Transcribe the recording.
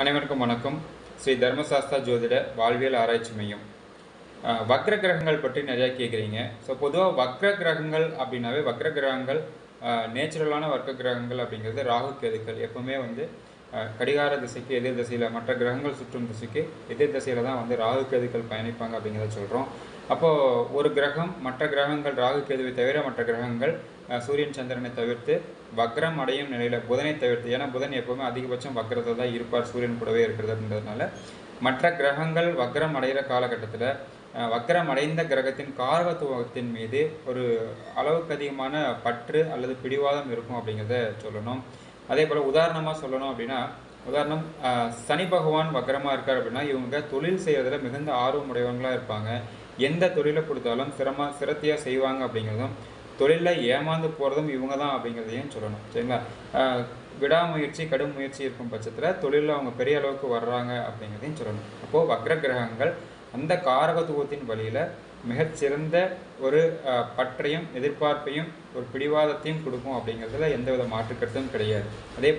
அனைவருக்கும் வணக்கம். ஸ்ரீ தர்மசாஸ்தா ஜோதிட வாழ்வியல் ஆராய்ச்சி மையம். வக்ர கிரகங்கள் பற்றி நிறையா கேட்குறீங்க. ஸோ பொதுவாக வக்ர கிரகங்கள் அப்படின்னாவே வக்ர கிரகங்கள் நேச்சுரலான வக்ர கிரகங்கள் அப்படிங்கிறது ராகு கேதுக்கள் எப்பவுமே வந்து கடிகார திசைக்கு எதிர் திசையில் மற்ற கிரகங்கள் சுற்றும் திசைக்கு எதிர் திசையில் தான் வந்து ராகு கேதுக்கள் பயணிப்பாங்க அப்படிங்கிறத சொல்கிறோம். அப்போது ஒரு கிரகம் மற்ற கிரகங்கள் ராகு கேதுவை தவிர மற்ற கிரகங்கள் சூரியன் சந்திரனை தவிர்த்து வக்ரம் அடையும் நிலையில் புதனை தவிர்த்து, ஏன்னா புதன் எப்போவுமே அதிகபட்சம் வக்ரத்தில் தான் இருப்பார் சூரியன் கூடவே இருக்கிறது அப்படின்றதுனால மற்ற கிரகங்கள் வக்ரம் அடைகிற காலகட்டத்தில் வக்ரம் அடைந்த கிரகத்தின் காரகத்துவத்தின் மீது ஒரு அளவுக்கு அதிகமான பற்று அல்லது பிடிவாதம் இருக்கும் அப்படிங்கிறத சொல்லணும். அதே போல் உதாரணமாக சொல்லணும் அப்படின்னா, உதாரணம் சனி பகவான் வக்ரமாக இருக்கார் அப்படின்னா இவங்க தொழில் செய்கிறதுல மிகுந்த ஆர்வம் உடையவங்களாக இருப்பாங்க. எந்த தொழிலை கொடுத்தாலும் சிரத்தையாக செய்வாங்க அப்படிங்கிறதும், தொழிலில் ஏமாந்து போகிறதும் இவங்க தான் அப்படிங்கிறதையும் சொல்லணும். சரிங்களா? விடாமுயற்சி கடும் முயற்சி இருக்கும் பட்சத்தில் தொழிலில் அவங்க பெரிய அளவுக்கு வர்றாங்க அப்படிங்கிறதையும் சொல்லணும். அப்போது வக்ர கிரகங்கள் அந்த காரகத்துவத்தின் வழியில் மிகச்சிறந்த ஒரு பற்றையும் எதிர்பார்ப்பையும் ஒரு பிடிவாதத்தையும் கொடுக்கும் அப்படிங்கிறதுல எந்தவித மாற்று கருத்தும் கிடையாது. அதே போல்